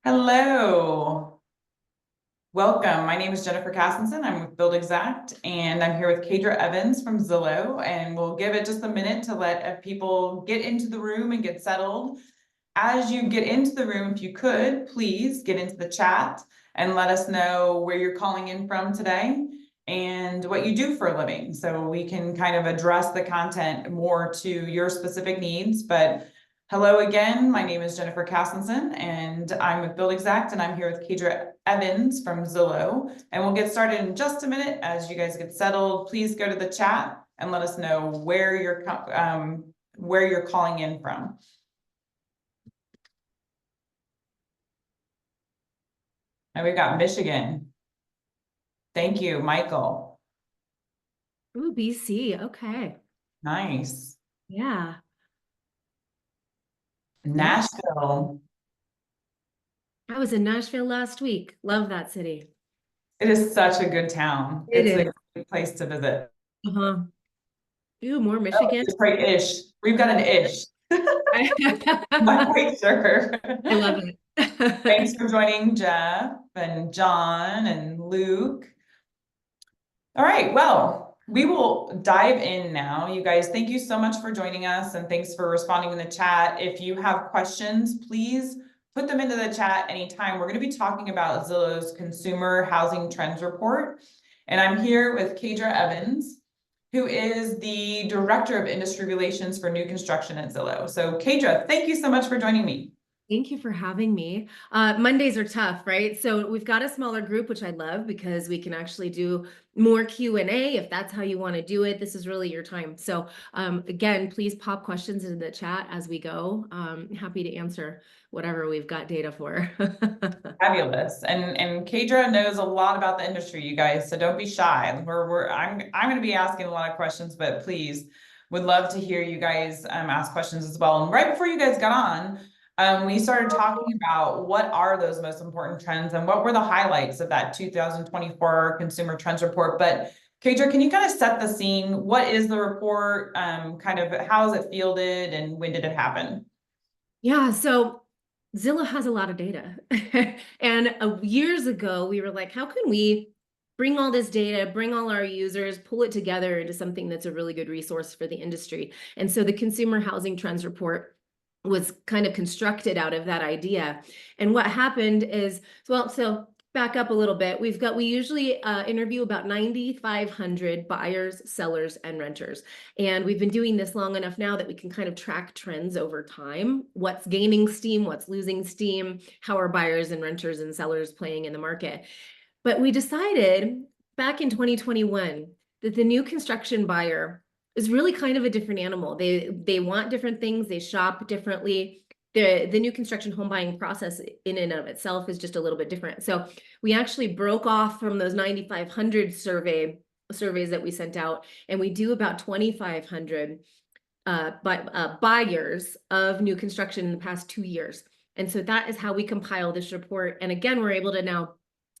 Hello, welcome. My name is Jennifer Cassinson. I'm with Build Exact, and I'm here with Kadra Evans from Zillow. And we'll give it just a minute to let people get into the room and get settled. As you get into the room, if you could, please get into the chat and let us know where you're calling in from today and what you do for a living, so we can kind of address the content more to your specific needs. But hello again, my name is Jennifer Cassinson, and I'm with Build Exact, and I'm here with Kadra Evans from Zillow. And we'll get started in just a minute. As you guys get settled, please go to the chat and let us know where you're calling in from. And we've got Michigan. Thank you, Michael. Ooh, BC. Okay. Nice. Yeah. Nashville. I was in Nashville last week. Love that city. It is such a good town. It It's a is. great place to visit. Uh-huh. Ooh, more Oh, Michigan. Detroit-ish. We've got an ish. Not I quite sure. love it. Thanks for joining, Jeff and John and Luke. All right, well, we will dive in now. You guys, thank you so much for joining us, and thanks for responding in the chat. If you have questions, please put them into the chat anytime. We're going to be talking about Zillow's Consumer Housing Trends Report, and I'm here with Kadra Evans, who is the Director of Industry Relations for New Construction at Zillow. So Kadra, thank you so much for joining me. Thank you for having me. Mondays are tough, right? So we've got a smaller group, which I love because we can actually do more Q&A if that's how you want to do it. This is really your time. So again, please pop questions into the chat as we go. Happy to answer whatever we've got data for. Fabulous. And Kadra knows a lot about the industry, you guys, so don't be shy. I'm going to be asking a lot of questions, but please, would love to hear you guys ask questions as well. And right before you guys got on, we started talking about what are those most important trends and what were the highlights of that 2024 Consumer Trends Report. But Kadra, can you kind of set the scene? What is the report? Kind of how is it fielded, and when did it happen? Yeah, so Zillow has a lot of data. And years ago, we were like, how can we bring all this data, bring all our users, pull it together into something that's a really good resource for the industry? And so the Consumer Housing Trends Report was kind of constructed out of that idea. And what happened is, well, so back up a little bit. We usually interview about 9,500 buyers, sellers, and renters. And we've been doing this long enough now that we can kind of track trends over time. What's gaining steam, what's losing steam, how are buyers and renters and sellers playing in the market. But we decided back in 2021 that the new construction buyer is really kind of a different animal. They want different things, they shop differently. The new construction home buying process in and of itself is just a little bit different. So we actually broke off from those 9,500 surveys that we sent out, and we do about 2,500 buyers of new construction in the past 2 years. And so that is how we compile this report. And again, we're able to now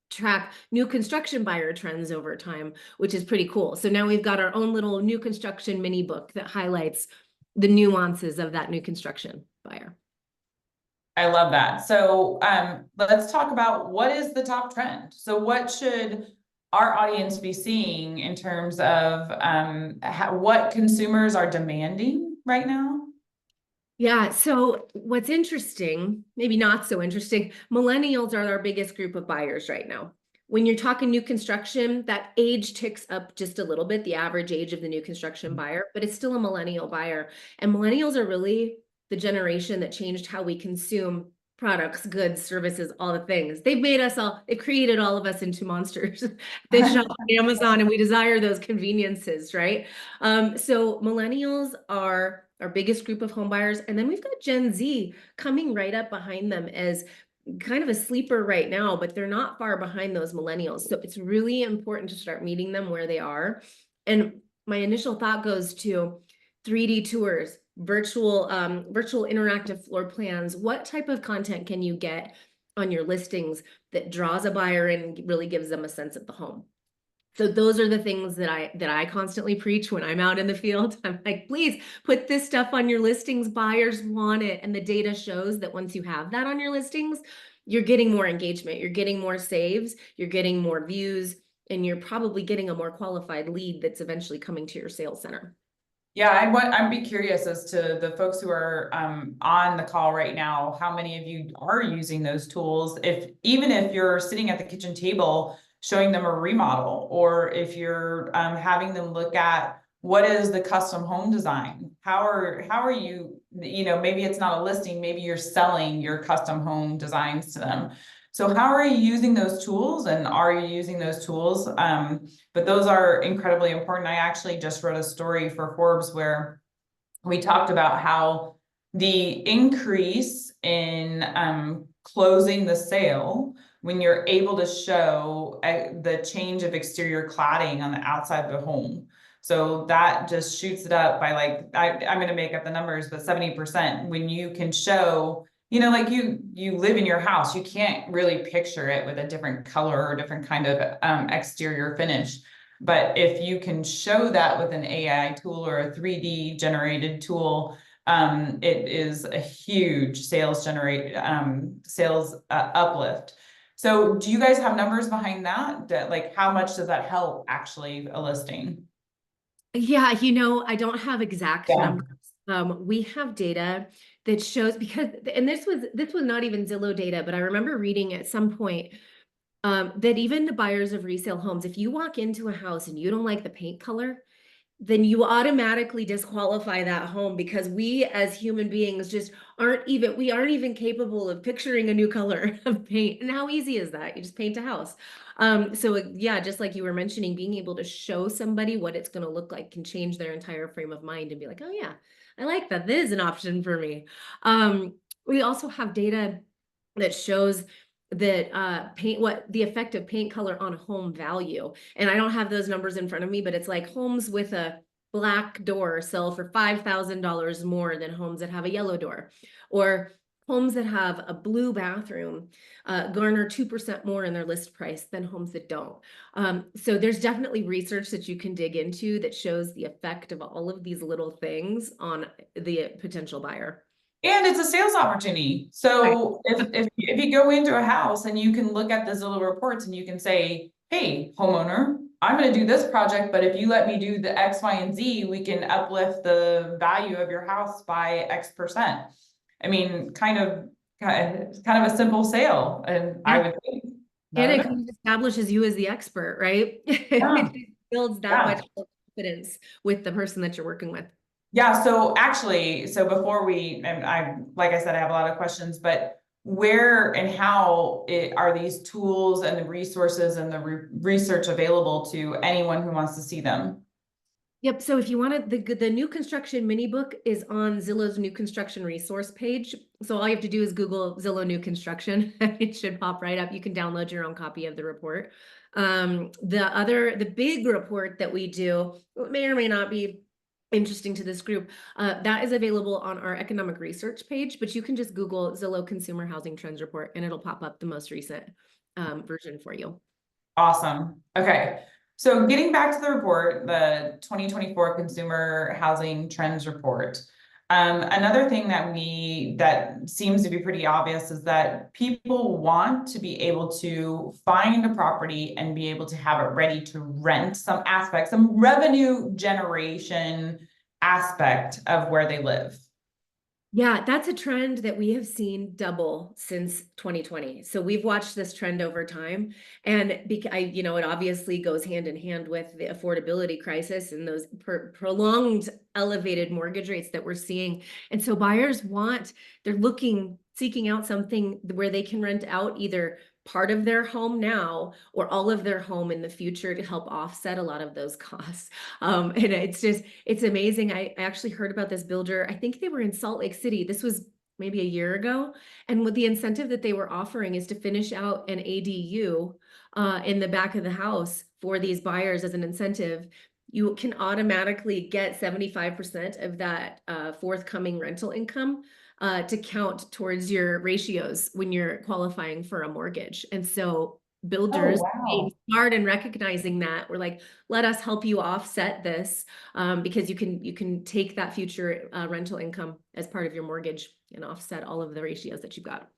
track new construction buyer trends over time, which is pretty cool. So now we've got our own little new construction mini book that highlights the nuances of that new construction buyer. I love that. So let's talk about what is the top trend. So what should our audience be seeing in terms of what consumers are demanding right now? Yeah, so what's interesting, maybe not so interesting, millennials are our biggest group of buyers right now. When you're talking new construction, that age ticks up just a little bit, the average age of the new construction buyer, but it's still a millennial buyer. And millennials are really the generation that changed how we consume products, goods, services, all the things. They've created all of us into monsters. They shop on Amazon and we desire those conveniences, right? So millennials are our biggest group of home buyers. And then we've got Gen Z coming right up behind them as kind of a sleeper right now, but they're not far behind those millennials. So it's really important to start meeting them where they are. And my initial thought goes to 3D tours, virtual interactive floor plans. What type of content can you get on your listings that draws a buyer in and really gives them a sense of the home? So those are the things that I constantly preach when I'm out in the field. I'm like, please put this stuff on your listings. Buyers want it. And the data shows that once you have that on your listings, you're getting more engagement, you're getting more saves, you're getting more views, and you're probably getting a more qualified lead that's eventually coming to your sales center. Yeah, I'd be curious as to the folks who are on the call right now, how many of you are using those tools? If even if you're sitting at the kitchen table showing them a remodel, or if you're having them look at what is the custom home design? How are you, maybe it's not a listing, maybe you're selling your custom home designs to them. So how are you using those tools, and are you using those tools? But those are incredibly important. I actually just wrote a story for Forbes where we talked about how the increase in closing the sale when you're able to show the change of exterior cladding on the outside of the home. So that just shoots it up by like, I'm going to make up the numbers, but 70% when you can show, like you live in your house, you can't really picture it with a different color or different kind of exterior finish. But if you can show that with an AI tool or a 3D generated tool, it is a huge sales uplift. So do you guys have numbers behind that? That like how much does that help actually a listing? Yeah, I don't have exact Yeah. numbers. We have data that shows because, and this was not even Zillow data, but I remember reading at some point that even the buyers of resale homes, if you walk into a house and you don't like the paint color, then you automatically disqualify that home because we as human beings just we aren't even capable of picturing a new color of paint. And how easy is that? You just paint a house. So yeah, just like you were mentioning, being able to show somebody what it's going to look like can change their entire frame of mind and be like, oh yeah, I like that. This is an option for me. We also have data that shows that what the effect of paint color on home value. And I don't have those numbers in front of me, but it's like homes with a black door sell for $5,000 more than homes that have a yellow door, or homes that have a blue bathroom garner 2% more in their list price than homes that don't. So there's definitely research that you can dig into that shows the effect of all of these little things on the potential buyer. And it's a sales opportunity. Right. So if you go into a house and you can look at the Zillow reports and you can say, hey, homeowner, I'm going to do this project, but if you let me do the X, Y, and Z, we can uplift the value of your house by X%. I mean, kind of a simple sale. And I Yeah. would think, I And don't it know. kind of establishes you as the expert, right? Yeah, It builds that yeah. much confidence with the person that you're working with. Yeah, so actually, so before and like I said, I have a lot of questions, but where and how are these tools and the resources and the research available to anyone who wants to see them? Yep. So if you wanted the new construction mini book is on Zillow's new construction resource page. So all you have to do is Google Zillow new construction. It should pop right up. You can download your own copy of the report. The big report that we do may or may not be interesting to this group. That is available on our economic research page, but you can just Google Zillow Consumer Housing Trends Report and it'll pop up the most recent version for you. Awesome. Okay. So getting back to the report, the 2024 Consumer Housing Trends Report. Another thing that seems to be pretty obvious is that people want to be able to find a property and be able to have it ready to rent, some revenue generation aspect of where they live. Yeah, that's a trend that we have seen double since 2020. So we've watched this trend over time, and it obviously goes hand in hand with the affordability crisis and those prolonged elevated mortgage rates that we're seeing. And so they're seeking out something where they can rent out either part of their home now or all of their home in the future to help offset a lot of those costs. And it's amazing. I actually heard about this builder. I think they were in Salt Lake City. This was maybe a year ago. And what the incentive that they were offering is to finish out an ADU in the back of the house for these buyers as an incentive. You can automatically get 75% of that forthcoming rental income to count towards your ratios when you're qualifying for a mortgage. And so Oh, builders being wow. smart and recognizing that. We're like, let us help you offset this, because you can take that future rental income as part of your mortgage and offset all of the ratios that you've got.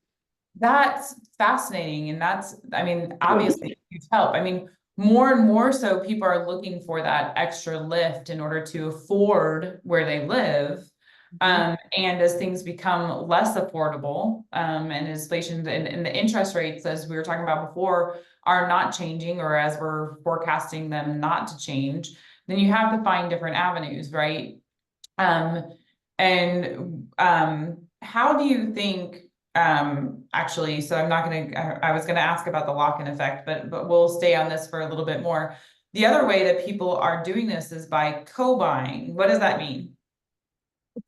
That's fascinating. And that's, I mean, obviously a huge help. I mean, more and more so people are looking for that extra lift in order to afford where they live. Mhm. And as things become less affordable, and as inflation and the interest rates, as we were talking about before, are not changing, or as we're forecasting them not to change, then you have to find different avenues, right? Um, how do you think, actually, so I'm not gonna, I was gonna ask about the lock-in effect, but we'll stay on this for a little bit more. The other way that people are doing this is by co-buying. What does that mean?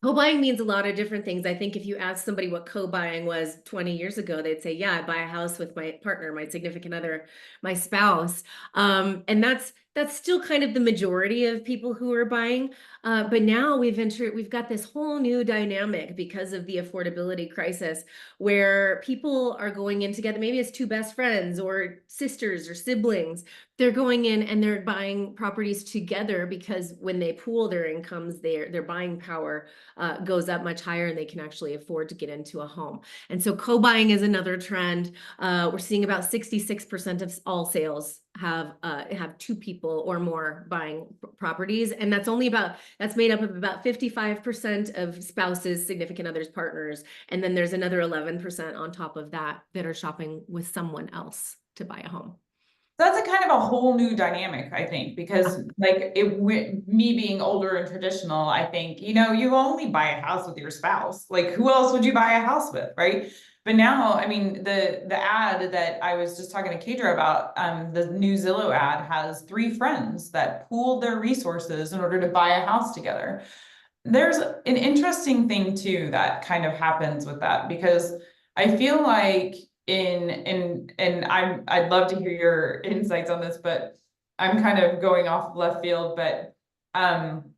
Co-buying means a lot of different things. I think if you asked somebody what co-buying was 20 years ago, they'd say, yeah, I buy a house with my partner, my significant other, my spouse. And that's still kind of the majority of people who are buying. But now we've got this whole new dynamic because of the affordability crisis where people are going in together. Maybe it's two best friends or sisters or siblings. They're going in and they're buying properties together because when they pool their incomes, their buying power goes up much higher and they can actually afford to get into a home. And so co-buying is another trend. We're seeing about 66% of all sales have two people or more buying properties, and that's made up of about 55% of spouses, significant others, partners, and then there's another 11% on top of that that are shopping with someone else to buy a home. That's a kind of a whole new dynamic, I think, because like me being older and traditional, I think, you only buy a house with your spouse. Like who else would you buy a house with, right? But now, I mean, the ad that I was just talking to Kadra about, the new Zillow ad has three friends that pooled their resources in order to buy a house together. There's an interesting thing too that kind of happens with that, because I feel like I'd love to hear your insights on this, but I'm kind of going off left field, but um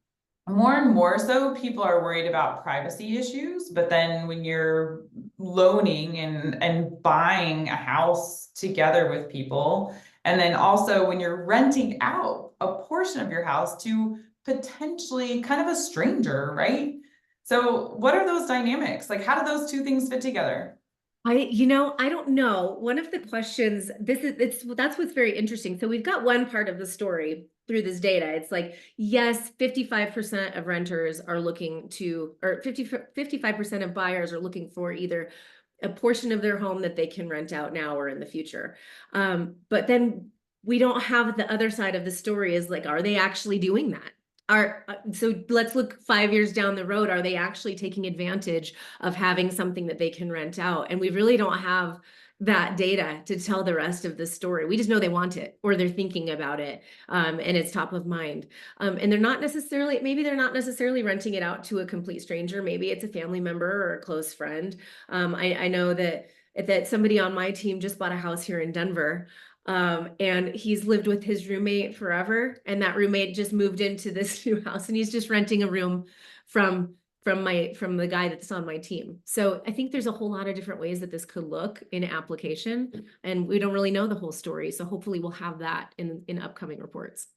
more and more so people are worried about privacy issues, but then when you're loaning and buying a house together with people, and then also when you're renting out a portion of your house to potentially kind of a stranger, right? So what are those dynamics? Like, how do those two things fit together? I don't know. One of the questions, that's what's very interesting. So we've got one part of the story through this data. It's like, yes, 55% of renters are looking to, or 55% of buyers are looking for either a portion of their home that they can rent out now or in the future. But then we don't have the other side of the story is like, are they actually doing that? So let's look 5 years down the road. Are they actually taking advantage of having something that they can rent out? And we really don't have that data to tell the rest of the story. We just know they want it or they're thinking about it, and it's top of mind. And maybe they're not necessarily renting it out to a complete stranger. Maybe it's a family member or a close friend. I know that somebody on my team just bought a house here in Denver. And he's lived with his roommate forever, and that roommate just moved into this new house, and he's just renting a room from from the guy that's on my team. So I think there's a whole lot of different ways that this could look in application, and we don't really know the whole story. So hopefully we'll have that in upcoming reports.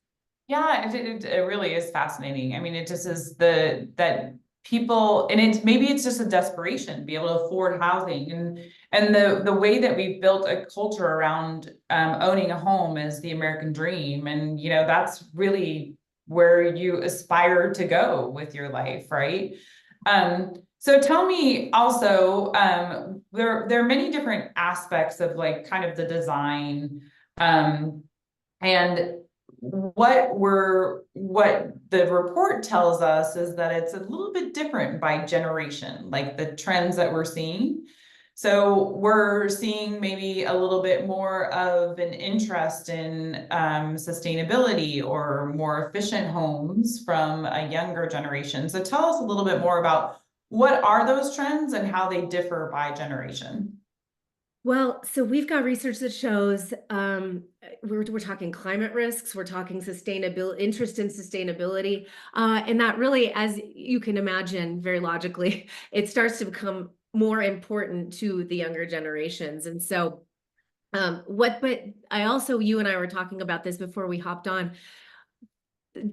Yeah, it really is fascinating. I mean, it just is that people, and maybe it's just a desperation to be able to afford housing, and the way that we've built a culture around owning a home is the American dream, and that's really where you aspire to go with your life, right? So tell me also, there are many different aspects of like kind of the design, and what the report tells us is that it's a little bit different by generation, like the trends that we're seeing. So we're seeing maybe a little bit more of an interest in sustainability or more efficient homes from a younger generation. So tell us a little bit more about what are those trends and how they differ by generation. Well, so we've got research that shows we're talking climate risks, we're talking sustainability, interest in sustainability, and that really, as you can imagine, very logically, it starts to become more important to the younger generations. And so But I also, you and I were talking about this before we hopped on.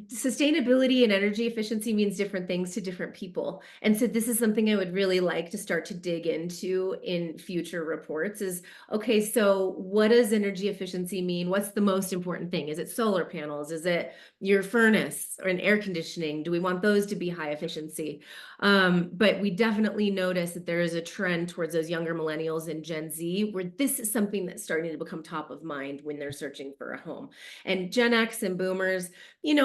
Sustainability and energy efficiency means different things to different people. And so this is something I would really like to start to dig into in future reports is, okay, so what does energy efficiency mean? What's the most important thing? Is it solar panels? Is it your furnace or an air conditioning? Do we want those to be high efficiency? But we definitely notice that there is a trend towards those younger millennials and Gen Z, where this is something that's starting to become top of mind when they're searching for a home. And Gen X and boomers,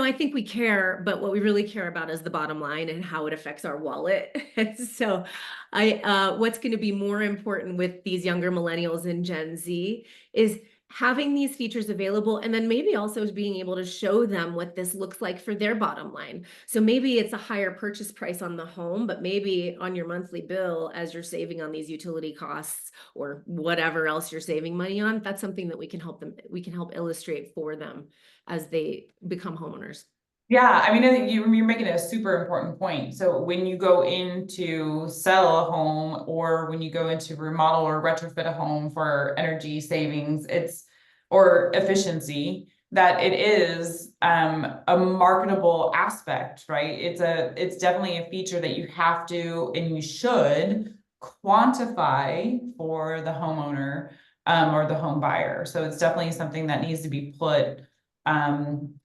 I think we care, but what we really care about is the bottom line and how it affects our wallet. And so what's going to be more important with these younger millennials and Gen Z is having these features available, and then maybe also being able to show them what this looks like for their bottom line. So maybe it's a higher purchase price on the home, but maybe on your monthly bill, as you're saving on these utility costs or whatever else you're saving money on, that's something that we can help illustrate for them as they become homeowners. Yeah, I mean, I think you're making a super important point. So when you go in to sell a home or when you go into remodel or retrofit a home for energy savings, or efficiency, that it is a marketable aspect, right? It's definitely a feature that you have to and you should quantify for the homeowner or the home buyer. So it's definitely something that needs to be put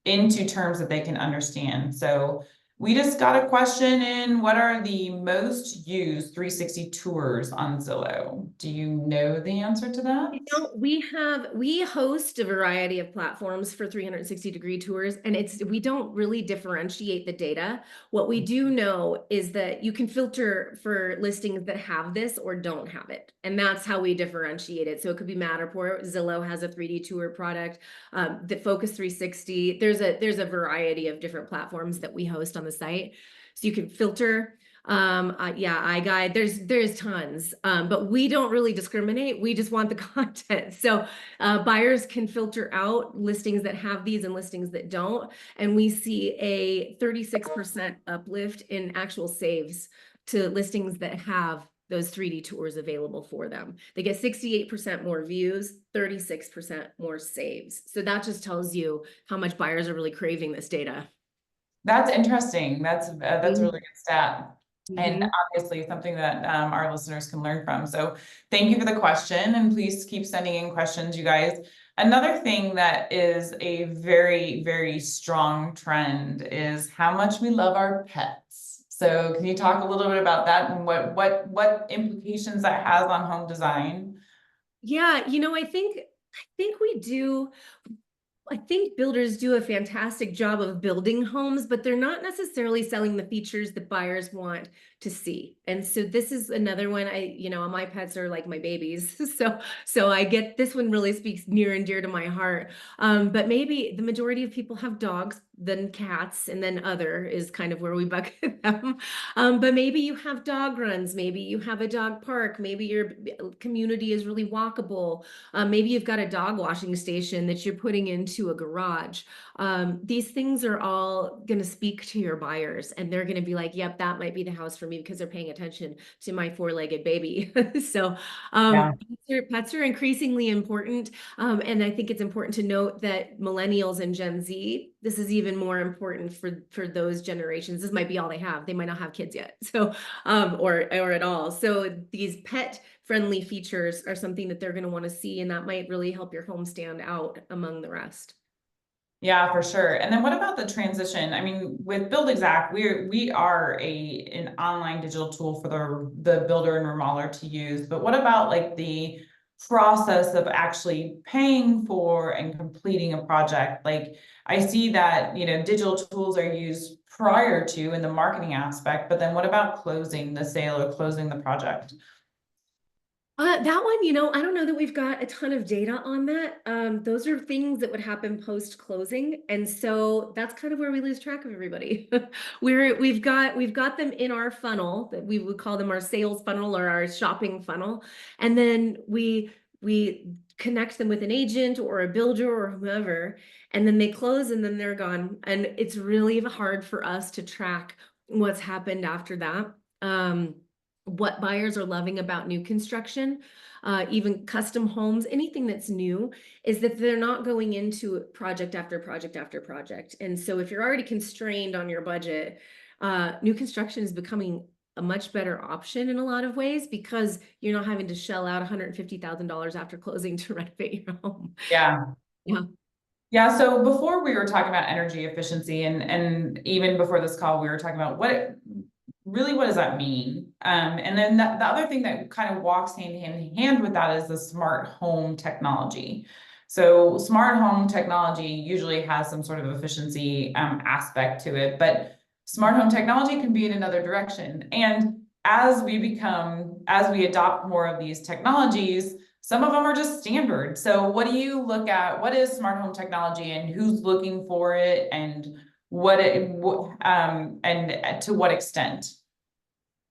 into terms that they can understand. So we just got a question in, what are the most used 360 tours on Zillow? Do you know the answer to that? We host a variety of platforms for 360-degree tours, and we don't really differentiate the data. What we do know is that you can filter for listings that have this or don't have it, and that's how we differentiate it. So it could be Matterport. Zillow has a 3D tour product. The Focus 360. There's a variety of different platforms that we host on the site, so you can filter. Yeah, iGuide, there's tons, but we don't really discriminate. We just want the content. So buyers can filter out listings that have these and listings that don't. And we see a 36% uplift in actual saves to listings that have those 3D tours available for them. They get 68% more views, 36% more saves. So that just tells you how much buyers are really craving this data. That's interesting. That's a really good stat. And Mhm. obviously something that our listeners can learn from. So thank you for the question, and please keep sending in questions, you guys. Another thing that is a very, very strong trend is how much we love our pets. So can you talk a little bit about that and what implications that has on home design? Yeah, I think we do. I think builders do a fantastic job of building homes, but they're not necessarily selling the features that buyers want to see. And so this is another one. My pets are like my babies. So I get this one really speaks near and dear to my heart. But maybe the majority of people have dogs, then cats, and then other is kind of where we bucket them. But maybe you have dog runs, maybe you have a dog park, maybe your community is really walkable. Maybe you've got a dog washing station that you're putting into a garage. These things are all going to speak to your buyers, and they're going to be like, yep, that might be the house for me because they're paying attention to my four-legged baby. So Yeah. pets are increasingly important. And I think it's important to note that millennials and Gen Z, this is even more important for those generations. This might be all they have. They might not have kids yet. So, or at all. So these pet friendly features are something that they're going to want to see, and that might really help your home stand out among the rest. Yeah, for sure. And then what about the transition? I mean, with Build Exact, we are an online digital tool for the builder and remodeler to use. But what about like the process of actually paying for and completing a project? Like I see that, digital tools are used prior to in the marketing aspect, but then what about closing the sale or closing the project? That one, I don't know that we've got a ton of data on that. Those are things that would happen post-closing, and so that's kind of where we lose track of everybody. We've got them in our funnel that we would call them our sales funnel or our shopping funnel, and then we connect them with an agent or a builder or whomever, and then they close and then they're gone. And it's really hard for us to track what's happened after that. what buyers are loving about new construction, even custom homes, anything that's new, is that they're not going into project after project after project. And so if you're already constrained on your budget, new construction is becoming a much better option in a lot of ways because you're not having to shell out $150,000 after closing to renovate your home. Yeah. Yeah. Yeah, so before we were talking about energy efficiency and even before this call, we were talking about what does that mean? And then the other thing that kind of walks hand in hand with that is the smart home technology. So smart home technology usually has some sort of efficiency aspect to it, but smart home technology can be in another direction. And as we adopt more of these technologies, some of them are just standard. So what do you look at? What is smart home technology and who's looking for it and and to what extent?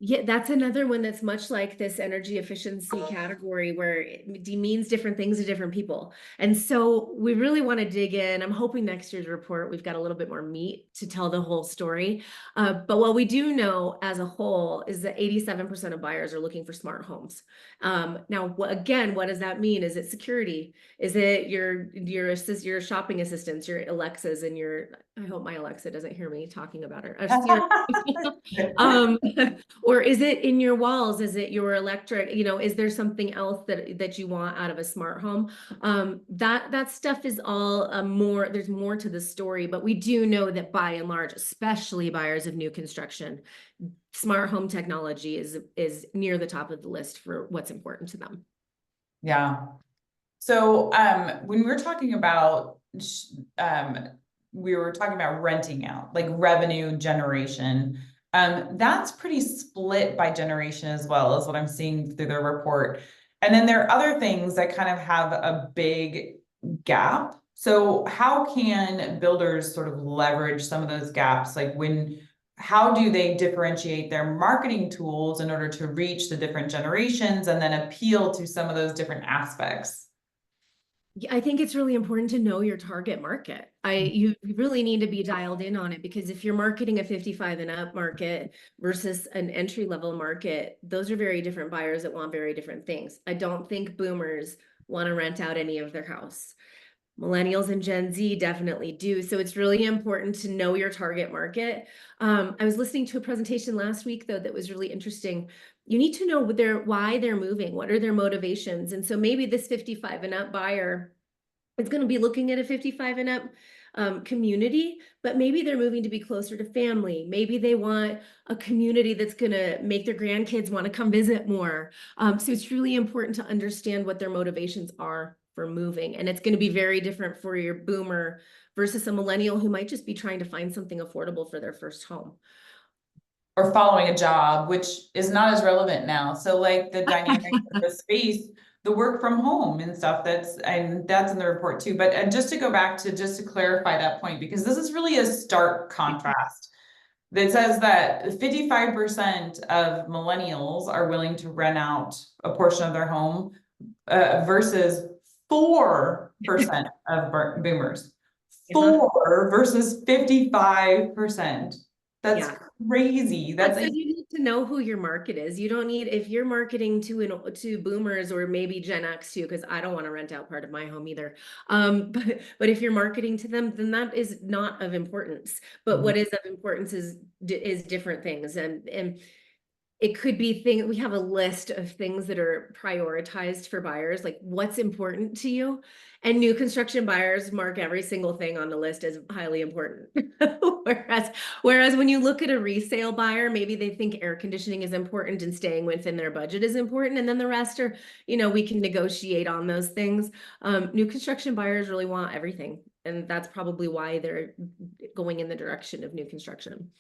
Yeah, that's another one that's much like this energy efficiency category where it means different things to different people. And so we really want to dig in. I'm hoping next year's report, we've got a little bit more meat to tell the whole story. But what we do know as a whole is that 87% of buyers are looking for smart homes. Now, again, what does that mean? Is it security? Is it your shopping assistants, your Alexas and I hope my Alexa doesn't hear me talking about her. Um, or is it in your walls? Is it your electric? Is there something else that you want out of a smart home? That stuff is all there's more to the story, but we do know that by and large, especially buyers of new construction, smart home technology is near the top of the list for what's important to them. Yeah. So when we're talking about we were talking about renting out, like revenue generation. That's pretty split by generation as well, as what I'm seeing through the report. And then there are other things that kind of have a big gap. So how can builders sort of leverage some of those gaps? How do they differentiate their marketing tools in order to reach the different generations and then appeal to some of those different aspects? I think it's really important to know your target market. You really need to be dialed in on it because if you're marketing a 55 and up market versus an entry level market, those are very different buyers that want very different things. I don't think boomers want to rent out any of their house. Millennials and Gen Z definitely do. So it's really important to know your target market. I was listening to a presentation last week, though, that was really interesting. You need to know why they're moving. What are their motivations? And so maybe this 55 and up buyer is going to be looking at a 55 and up community, but maybe they're moving to be closer to family. Maybe they want a community that's going to make their grandkids want to come visit more. So it's really important to understand what their motivations are for moving. And it's going to be very different for your boomer versus a millennial who might just be trying to find something affordable for their first home. Or following a job, which is not as relevant now. So like the dynamics of the space, the work from home and stuff, and that's in the report too. But just to go back to just to clarify that point, because this is really a stark contrast. That says that 55% of millennials are willing to rent out a portion of their home versus 4% of boomers. 4 versus 55%. That's crazy. So you need to know who your market is. You don't need, if you're marketing to boomers or maybe Gen X too, because I don't want to rent out part of my home either. But if you're marketing to them, then that is not of importance. But what is of importance is different things. And it could be we have a list of things that are prioritized for buyers, like what's important to you. And new construction buyers mark every single thing on the list as highly important. whereas when you look at a resale buyer, maybe they think air conditioning is important and staying within their budget is important. And then the rest are, we can negotiate on those things. New construction buyers really want everything. And that's probably why they're going in the direction of new construction.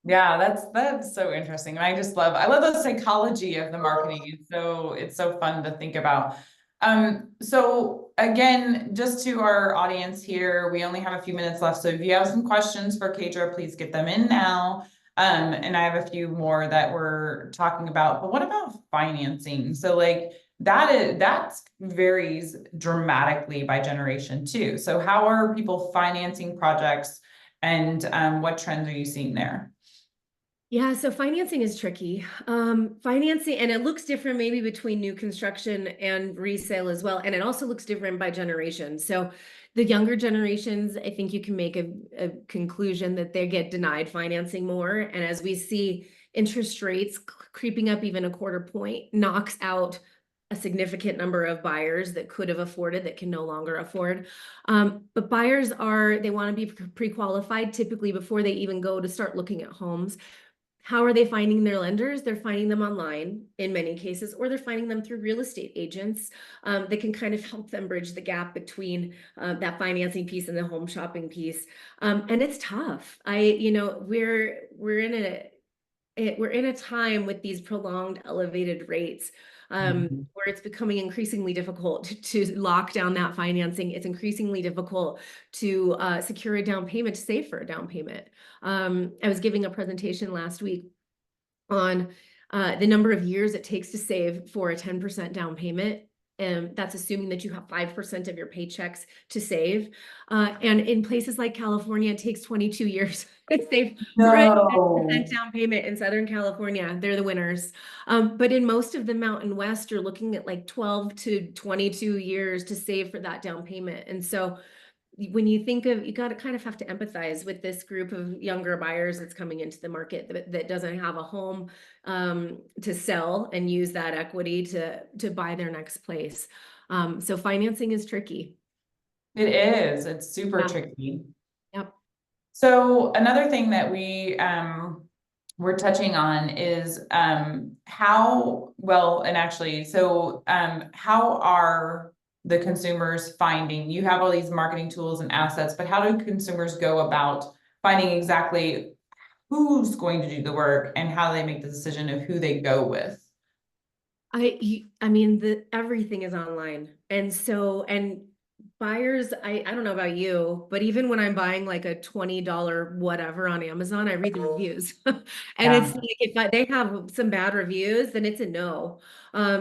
Yeah, that's so interesting. And I love the psychology of the marketing. It's so fun to think about. So again, just to our audience here, we only have a few minutes left. So if you have some questions for Kadra, please get them in now. And I have a few more that we're talking about, but what about financing? So like that varies dramatically by generation too. So how are people financing projects and what trends are you seeing there? Yeah, so financing is tricky. Financing, and it looks different maybe between new construction and resale as well. And it also looks different by generation. So the younger generations, I think you can make a conclusion that they get denied financing more. And as we see interest rates creeping up even a quarter point, knocks out a significant number of buyers that could have afforded that can no longer afford. But buyers they want to be pre-qualified typically before they even go to start looking at homes. How are they finding their lenders? They're finding them online in many cases, or they're finding them through real estate agents that can kind of help them bridge the gap between that financing piece and the home shopping piece. And it's tough. We're in a time with these prolonged elevated rates Mhm. where it's becoming increasingly difficult to lock down that financing. It's increasingly difficult to secure a down payment, to save for a down payment. I was giving a presentation last week on the number of years it takes to save for a 10% down payment. And that's assuming that you have 5% of your paychecks to save. And in places like California, it takes 22 years to save for a 10% No. down payment in Southern California. They're the winners. But in most of the Mountain West, you're looking at like 12 to 22 years to save for that down payment. And so when you think of, you got to kind of have to empathize with this group of younger buyers that's coming into the market that doesn't have a home to sell and use that equity to buy their next place. So financing is tricky. It is. It's super Yeah. tricky. Yep. So another thing that we're touching on is how well, and actually, so how are the consumers finding, you have all these marketing tools and assets, but how do consumers go about finding exactly who's going to do the work and how they make the decision of who they go with? I mean, everything is online. And buyers, I don't know about you, but even when I'm buying like a $20 whatever on Amazon, I read the reviews. And it's Yeah. like if they have some bad reviews, then it's a no.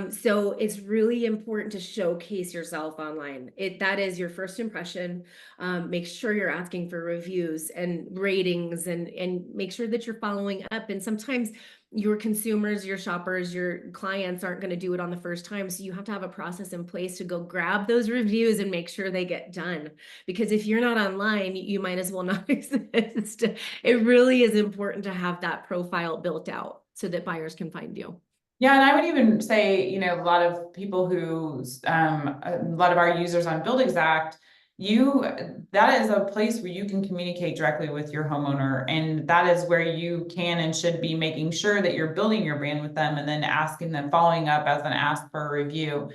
So it's really important to showcase yourself online. That is your first impression. Make sure you're asking for reviews and ratings and make sure that you're following up. And sometimes your consumers, your shoppers, your clients aren't going to do it on the first time. So you have to have a process in place to go grab those reviews and make sure they get done. Because if you're not online, you might as well not exist. It really is important to have that profile built out so that buyers can find you. Yeah, and I would even say, a lot of people a lot of our users on Build Exact, that is a place where you can communicate directly with your homeowner. And that is where you can and should be making sure that you're building your brand with them and then asking them, following up as an ask for a review.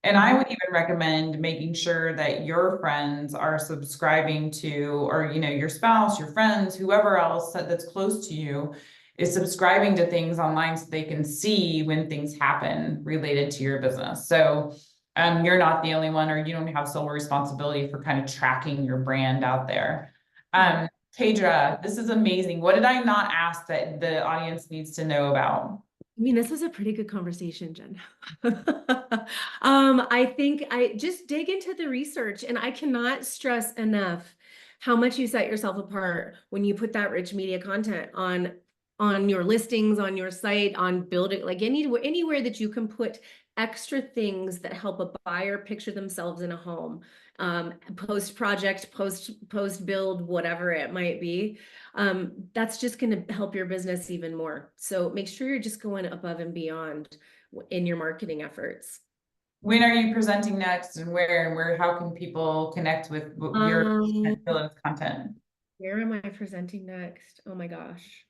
And I would even recommend making sure that your friends are subscribing to, or, your spouse, your friends, whoever else that's close to you is subscribing to things online so they can see when things happen related to your business. So you're not the only one, or you don't have sole responsibility for kind of tracking your brand out there. Taydra, this is amazing. What did I not ask that the audience needs to know about? I mean, this was a pretty good conversation, Jen. I think I just dig into the research, and I cannot stress enough how much you set yourself apart when you put that rich media content on your listings, on your site, on building, like anywhere that you can put extra things that help a buyer picture themselves in a home, post project, post build, whatever it might be. That's just going to help your business even more. So make sure you're just going above and beyond in your marketing efforts. When are you presenting next, and how can people connect with your Um, content? where am I presenting next? Oh my gosh.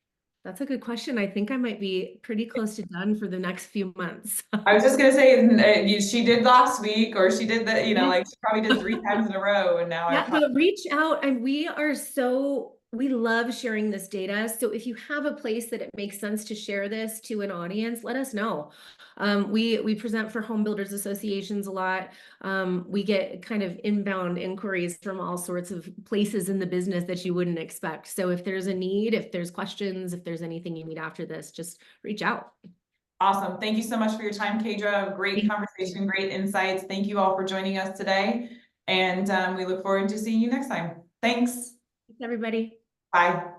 That's a good question. I think I might be pretty close to done for the next few months. I was just gonna say, she did last week, or she did that, Yeah. like she probably did 3 times in a row, and now I've Yeah, but reach out, and we love sharing this data. So if you have a place that it makes sense to share this to an audience, let us know. We present for home builders associations a lot. We get kind of inbound inquiries from all sorts of places in the business that you wouldn't expect. So if there's a need, if there's questions, if there's anything you need after this, just reach out. Awesome. Thank you so much for your time, Kaydra. Great Thank you. conversation, great insights. Thank you all for joining us today. And we look forward to seeing you next time. Thanks. Thanks, everybody. Bye.